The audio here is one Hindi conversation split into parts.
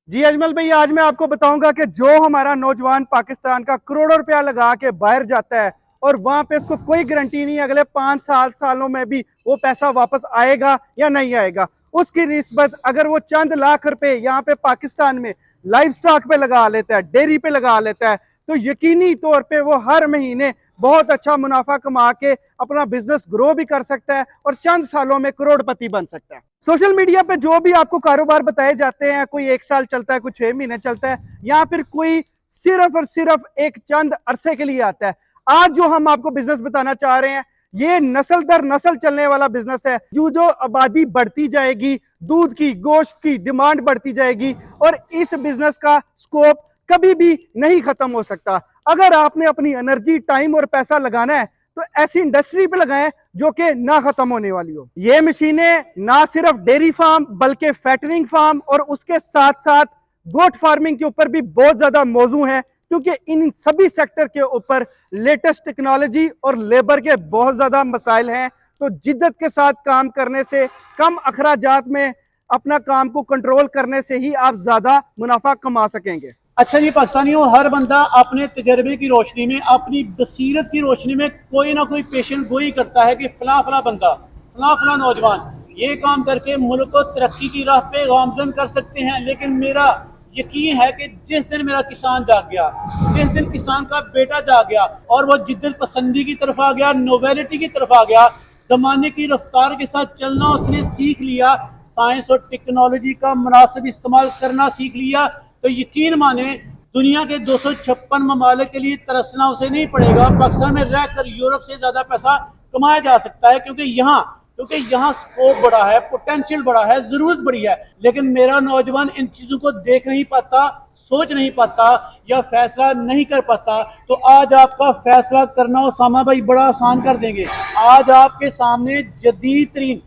जी अजमल भाई, आज मैं आपको बताऊंगा कि जो हमारा नौजवान पाकिस्तान का करोड़ों रुपया लगा के बाहर जाता है और वहां पे उसको कोई गारंटी नहीं अगले 5 सालों में भी वो पैसा वापस आएगा या नहीं आएगा। उसकी निस्बत अगर वो चंद लाख रुपए यहाँ पे पाकिस्तान में लाइफ स्टॉक पे लगा लेता है, डेयरी पे लगा लेता है, तो यकीनी तौर पे वो हर महीने बहुत अच्छा मुनाफा कमा के अपना बिजनेस ग्रो भी कर सकता है और चंद सालों में करोड़पति बन सकता है। सोशल मीडिया पे जो भी आपको कारोबार बताए जाते हैं, कोई 1 साल चलता है, कोई 6 महीने चलता है, या फिर कोई सिर्फ और सिर्फ एक चंद अरसे के लिए आता है। आज जो हम आपको बिजनेस बताना चाह रहे हैं, ये नस्ल दर नस्ल चलने वाला बिजनेस है। जो आबादी बढ़ती जाएगी, दूध की गोश्त की डिमांड बढ़ती जाएगी और इस बिजनेस का स्कोप कभी भी नहीं खत्म हो सकता। अगर आपने अपनी एनर्जी, टाइम और पैसा लगाना है तो ऐसी इंडस्ट्री पे लगाएं जो कि ना खत्म होने वाली हो। ये मशीनें ना सिर्फ डेयरी फार्म बल्कि फैटरिंग फार्म और उसके साथ साथ गोट फार्मिंग के ऊपर भी बहुत ज्यादा मौजू है, क्योंकि इन सभी सेक्टर के ऊपर लेटेस्ट टेक्नोलॉजी और लेबर के बहुत ज्यादा मसाइल हैं। तो जिद्दत के साथ काम करने से, कम अखराजात में अपना काम को कंट्रोल करने से ही आप ज्यादा मुनाफा कमा सकेंगे। अच्छा जी, पाकिस्तानियों, हर बंदा अपने तजर्बे की रोशनी में, अपनी बसीरत की रोशनी में कोई ना कोई पेशन गोई करता है कि फला फला बंदा, फला फला नौजवान ये काम करके मुल्क को तरक्की की राह पे गामजन कर सकते हैं। लेकिन मेरा यकीन है कि जिस दिन मेरा किसान जाग गया, जिस दिन किसान का बेटा जाग गया और वो जिद्दत पसंदी की तरफ आ गया, नोवेलिटी की तरफ आ गया, जमाने की रफ्तार के साथ चलना उसने सीख लिया, साइंस और टेक्नोलॉजी का मुनासिब इस्तेमाल करना सीख लिया, तो यकीन माने दुनिया के 256 ममालिक के लिए तरसना उसे नहीं पड़ेगा। पाकिस्तान में रहकर यूरोप से ज्यादा पैसा कमाया जा सकता है, क्योंकि यहाँ स्कोप बड़ा है, पोटेंशियल बड़ा है, जरूरत बड़ी है। लेकिन मेरा नौजवान इन चीजों को देख नहीं पाता, सोच नहीं पाता या फैसला नहीं कर पाता। तो आज आपका फैसला करना उसामा भाई बड़ा आसान कर देंगे। आज आपके सामने जदीद तरीन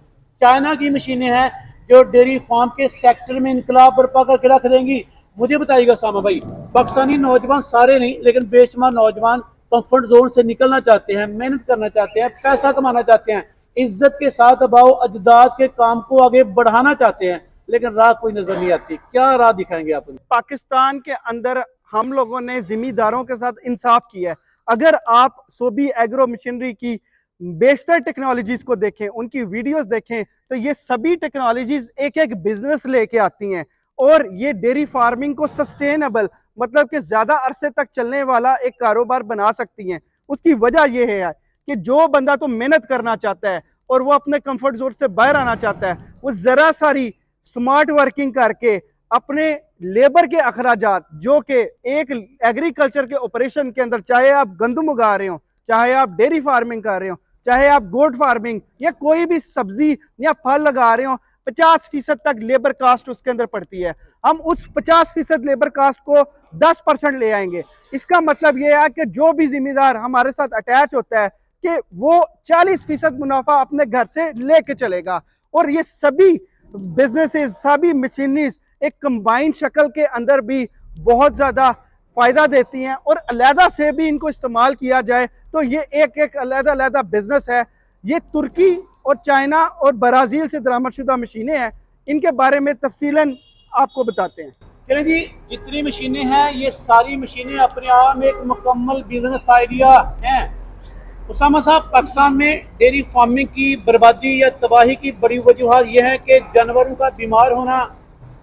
चाइना की मशीनें हैं जो डेयरी फार्म के सेक्टर में इनकलाब बर्पा करके रख देंगी। मुझे बताइएगा सामा भाई, पाकिस्तानी नौजवान, सारे नहीं लेकिन बेशुमार नौजवान कंफर्ट जोन से निकलना चाहते हैं, मेहनत करना चाहते हैं, पैसा कमाना चाहते हैं, इज्जत के साथ अबाओ अजदाद के काम को आगे बढ़ाना चाहते हैं, लेकिन राह कोई नजर नहीं आती। क्या राह दिखाएंगे आप? पाकिस्तान के अंदर हम लोगों ने जिम्मेदारों के साथ इंसाफ किया है। अगर आप सोबी एग्रो मशीनरी की बेशतर टेक्नोलॉजीज को देखें, उनकी वीडियोस देखें, तो ये सभी टेक्नोलॉजीज एक एक बिजनेस लेके आती हैं और ये डेयरी फार्मिंग को सस्टेनेबल, मतलब कि ज्यादा अरसे तक चलने वाला एक कारोबार बना सकती हैं। उसकी वजह यह है कि जो बंदा तो मेहनत करना चाहता है और वो अपने कंफर्ट जोन से बाहर आना चाहता है, वो जरा सारी स्मार्ट वर्किंग करके अपने लेबर के अखराजात, जो कि एक एग्रीकल्चर के ऑपरेशन के अंदर, चाहे आप गंदम उगा रहे हो, चाहे आप डेयरी फार्मिंग कर रहे हो, चाहे आप गोट फार्मिंग या कोई भी सब्जी या फल लगा रहे हो, 50% तक लेबर कास्ट उसके अंदर पड़ती है। हम उस 50% लेबर कास्ट को 10% ले आएंगे। इसका मतलब यह है कि जो भी जिम्मेदार हमारे साथ अटैच होता है कि वो 40% मुनाफा अपने घर से लेके चलेगा। और ये सभी बिजनेसेस, सभी मशीनरीज एक कंबाइंड शक्ल के अंदर भी बहुत ज्यादा फायदा देती हैं और अलहदा से भी इनको इस्तेमाल किया जाए तो ये एक एक अलहदा अलहदा बिजनेस है। ये तुर्की और चाइना और ब्राजील से दरामदशुदा मशीनें हैं। इनके बारे में तफसीलन आपको बताते हैं। चलें जी, जितनी मशीनें हैं ये सारी मशीनें अपने आप में एक मुकम्मल बिजनेस आइडिया हैं। उसामा साहब, पाकिस्तान में डेयरी फार्मिंग की बर्बादी या तबाही की बड़ी वजूहत यह है कि जानवरों का बीमार होना,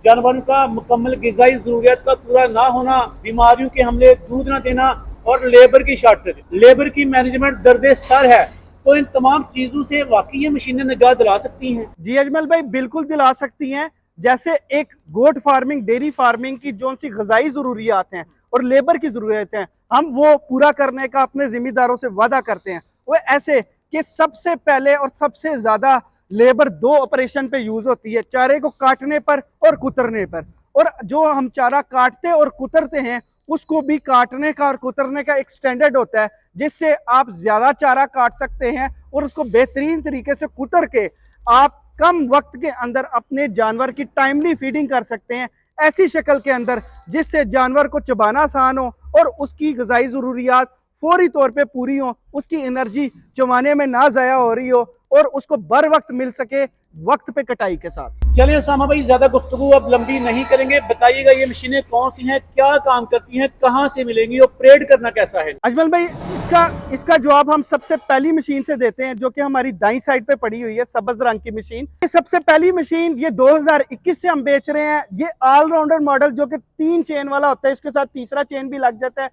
जानवरों का मुकम्मल ग़िज़ाई ज़रूरियात का पूरा ना होना, बीमारियों के हमले, दूध ना देना और लेबर की शार्टेज, लेबर की मैनेजमेंट दर्द सर है। तो इन तमाम चीज़ों से वाकई ये मशीनें निजात दिला सकती हैं? जी अजमल भाई, बिल्कुल दिला सकती हैं। जैसे एक गोट फार्मिंग, डेयरी फार्मिंग की जो सी ग़िज़ाई ज़रूरियात हैं और लेबर की ज़रूरत हैं, हम वो पूरा करने का अपने जिम्मेदारों से वादा करते हैं। वो ऐसे कि सबसे पहले और सबसे ज़्यादा लेबर 2 ऑपरेशन पे यूज़ होती है, चारे को काटने पर और कुतरने पर। और जो हम चारा काटते और कुतरते हैं, उसको भी काटने का और कुतरने का एक स्टैंडर्ड होता है, जिससे आप ज़्यादा चारा काट सकते हैं और उसको बेहतरीन तरीके से कुतर के आप कम वक्त के अंदर अपने जानवर की टाइमली फीडिंग कर सकते हैं, ऐसी शक्ल के अंदर जिससे जानवर को चबाना आसान हो और उसकी ग़िज़ाई ज़रूरियात फौरी तौर पे पूरी हो, उसकी एनर्जी चबाने में ना ज़ाया हो रही हो और उसको बर वक्त मिल सके वक्त पे कटाई के साथ। चलिए उसामा भाई, ज्यादा गुफ्तगू अब लंबी नहीं करेंगे, बताइएगा ये मशीनें कौन सी हैं, क्या काम करती हैं, कहाँ से मिलेंगी, ऑपरेट करना कैसा है? अजमल भाई, इसका इसका जवाब हम सबसे पहली मशीन से देते हैं, जो कि हमारी दाईं साइड पे पड़ी हुई है, सब्ज रंग की मशीन। ये सबसे पहली मशीन ये 2021 से हम बेच रहे हैं। ये ऑलराउंडर मॉडल जो कि 3 चेन वाला होता है, इसके साथ तीसरा चेन भी लग जाता है।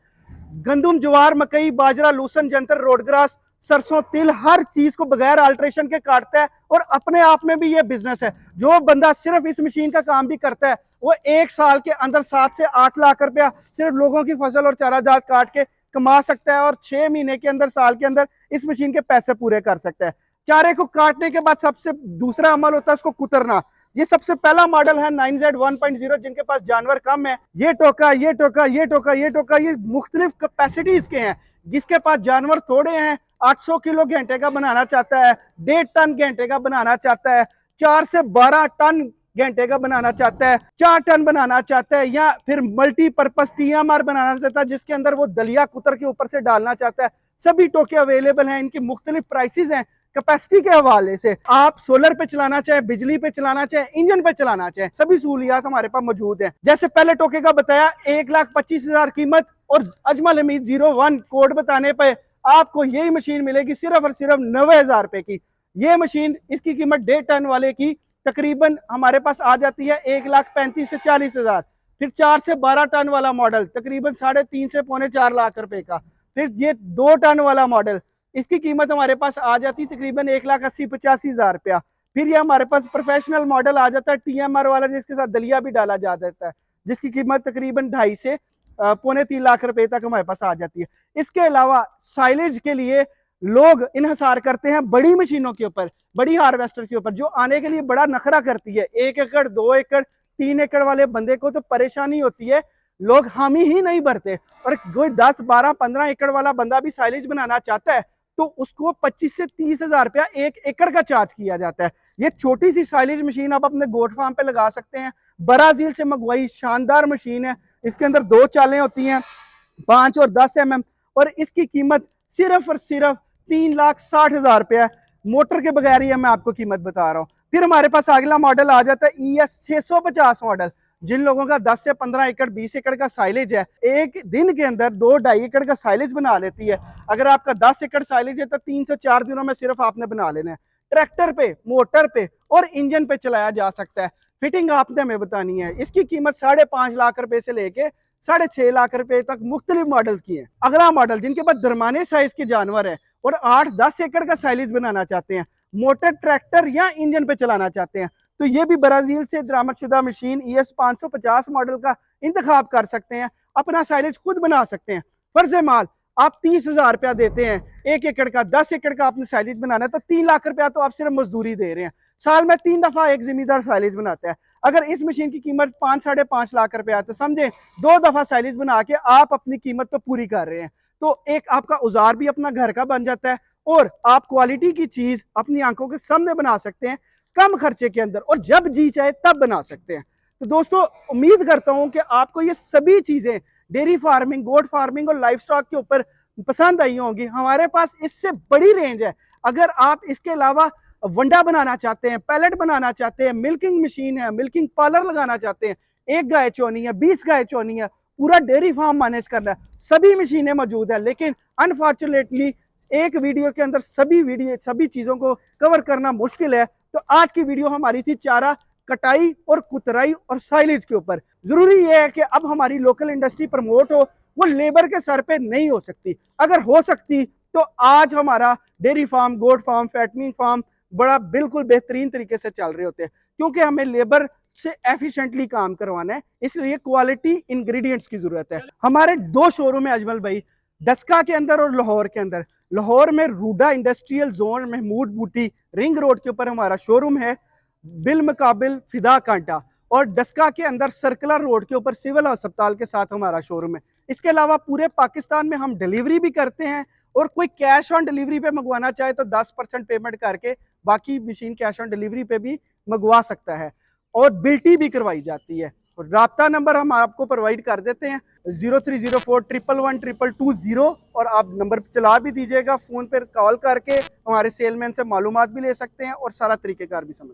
गंदुम, ज्वार, मकई, बाजरा, लूसन, जंतर, रोडग्रास, सरसों, तिल, हर चीज को बगैर अल्ट्रेशन के काटता है और अपने आप में भी ये बिजनेस है। जो बंदा सिर्फ इस मशीन का काम भी करता है, वो 1 साल के अंदर 7 से 8 लाख रुपया सिर्फ लोगों की फसल और चारा जात काट के कमा सकता है और 6 महीने के अंदर, साल के अंदर इस मशीन के पैसे पूरे कर सकता है। चारे को काटने के बाद सबसे दूसरा अमल होता है उसको कुतरना। ये सबसे पहला मॉडल है 9Z 1.0, जिनके पास जानवर कम है। ये टोका, ये टोका, ये टोका, ये टोका, ये मुख्तलिफ कैपेसिटीज के हैं। जिसके पास जानवर थोड़े हैं, 800 किलो घंटे का बनाना चाहता है, 1.5 टन घंटे का बनाना चाहता है, 4 से 12 टन घंटे का बनाना चाहता है, 4 टन बनाना चाहता है, या फिर मल्टीपर्पज TMR बनाना चाहता है, जिसके अंदर वो दलिया कुतर के ऊपर से डालना चाहता है। सभी टोके अवेलेबल हैं, इनकी मुख्तलिफ प्राइसेस हैं। कैपेसिटी के हवाले से आप सोलर पे चलाना चाहे, बिजली पे चलाना चाहे, इंजन पे चलाना चाहे, सभी सहूलियात हमारे पास मौजूद हैं। जैसे पहले टोके का बताया, 1,25,000 कीमत, और अजमल हमीद 01 कोड बताने पे आपको यही मशीन मिलेगी सिर्फ और सिर्फ 90,000 रुपए की। ये मशीन, इसकी कीमत 1.5 टन वाले की तकरीबन हमारे पास आ जाती है 1,35,000 से 40,000। फिर 4 से 12 टन वाला मॉडल तकरीबन 3.5 से पौने 4 लाख रुपए का। फिर ये 2 टन वाला मॉडल, इसकी कीमत हमारे पास आ जाती तकरीबन 1,80,000-85,000 रुपया। फिर ये हमारे पास प्रोफेशनल मॉडल आ जाता है TMR वाला, जिसके साथ दलिया भी डाला जा देता है, जिसकी कीमत तकरीबन 2.5 से पौने 3 लाख रुपए तक हमारे पास आ जाती है। इसके अलावा साइलेज के लिए लोग इन्हिसार करते हैं बड़ी मशीनों के ऊपर, बड़ी हार्वेस्टर के ऊपर, जो आने के लिए बड़ा नखरा करती है। 1 एकड़, 2 एकड़, 3 एकड़ वाले बंदे को तो परेशानी होती है, लोग हामी ही नहीं भरते। और कोई 10, 12, 15 एकड़ वाला बंदा भी साइलेज बनाना चाहता है तो उसको 25 से 30,000 रुपया 1 एकड़ का चार्ज किया जाता है। ये छोटी सी साइलेज मशीन आप अपने गोट फार्म पे लगा सकते हैं। ब्राजील से मंगवाई शानदार मशीन है। इसके अंदर 2 चालें होती हैं, 5 और 10 mm, और इसकी कीमत सिर्फ और सिर्फ 3,60,000 रुपया है। मोटर के बगैर ही मैं आपको कीमत बता रहा हूँ। फिर हमारे पास अगला मॉडल आ जाता है ES 650 मॉडल। जिन लोगों का 10 से 15 एकड़, 20 एकड़ का साइलेज है, एक दिन के अंदर 2-2.5 एकड़ का साइलेज बना लेती है। अगर आपका 10 एकड़ साइलेज है तो 3 से 4 दिनों में सिर्फ आपने बना लेना है। ट्रैक्टर पे, मोटर पे और इंजन पे चलाया जा सकता है। फिटिंग आपने हमें बतानी है। इसकी कीमत 5.5 लाख रुपए से लेके 6.5 लाख रुपए तक मुख्तलिफ मॉडल की है। अगला मॉडल, जिनके पास दरमाने साइज के जानवर है और 8-10 एकड़ का साइलेज बनाना चाहते हैं, मोटर, ट्रैक्टर या इंजन पे चलाना चाहते हैं, तो ये भी ब्राजील से दरामदशुदा मशीन ES 550 मॉडल का इंतखाब कर सकते हैं। अपना साइलेज खुद बना सकते हैं। फर्ज माल आप 30,000 रुपया देते हैं 1 एकड़ का, 10 एकड़ का आपने साइलेज बनाना है, तो 3 लाख रुपया तो आप सिर्फ मजदूरी दे रहे हैं। साल में 3 दफा एक जिम्मेदार साइलेज बनाता है। अगर इस मशीन की कीमत 5-5.5 लाख रुपया है तो समझे 2 दफा साइलेज बना के आप अपनी कीमत तो पूरी कर रहे हैं। तो एक आपका औजार भी अपना घर का बन जाता है और आप क्वालिटी की चीज अपनी आंखों के सामने बना सकते हैं, कम खर्चे के अंदर, और जब जी चाहे तब बना सकते हैं। तो दोस्तों, उम्मीद करता हूं कि आपको ये सभी चीजें डेयरी फार्मिंग, गोट फार्मिंग और लाइफ स्टॉक के ऊपर पसंद आई होंगी। हमारे पास इससे बड़ी रेंज है। अगर आप इसके अलावा वंडा बनाना चाहते हैं, पैलेट बनाना चाहते हैं, मिल्किंग मशीन है, मिल्किंग पार्लर लगाना चाहते हैं, 1 गाय चोनी है, 20 गाय चोनी है, पूरा डेयरी फार्म मैनेज करना है, सभी मशीनें मौजूद है। लेकिन अनफॉर्चुनेटली एक वीडियो के अंदर सभी चीजों को कवर करना मुश्किल है। तो आज की वीडियो हमारी थी चारा कटाई और कुतराई और साइलेज के ऊपर। जरूरी यह है कि अब हमारी लोकल इंडस्ट्री प्रमोट हो, वो लेबर के सर पे नहीं हो सकती। अगर हो सकती तो आज हमारा dairy farm, goat farm, fattening farm बड़ा बिल्कुल बेहतरीन तरीके से चल रहे होते हैं, क्योंकि हमें लेबर से एफिशिएंटली काम करवाना है, इसलिए क्वालिटी इंग्रेडिएंट्स की जरूरत है। हमारे 2 शोरूम है अजमल भाई, डस्का के अंदर और लाहौर के अंदर। लाहौर में रूडा इंडस्ट्रियल जोन, महमूद बूटी रिंग रोड के ऊपर हमारा शोरूम है, बिल मुकाबिल फिदा कांटा। और डस्का के अंदर सर्कुलर रोड के ऊपर सिविल अस्पताल के साथ हमारा शोरूम है। इसके अलावा पूरे पाकिस्तान में हम डिलीवरी भी करते हैं, और कोई कैश ऑन डिलीवरी पे मंगवाना चाहे तो 10% पेमेंट करके बाकी मशीन कैश ऑन डिलीवरी पे भी मंगवा सकता है, और बिल्टी भी करवाई जाती है। राब्ता नंबर हम आपको प्रोवाइड कर देते हैं 0304111220, और आप नंबर चला भी दीजिएगा, फोन पर कॉल करके हमारे सेलमैन से मालूमात भी ले सकते हैं और सारा तरीकेकार भी समझ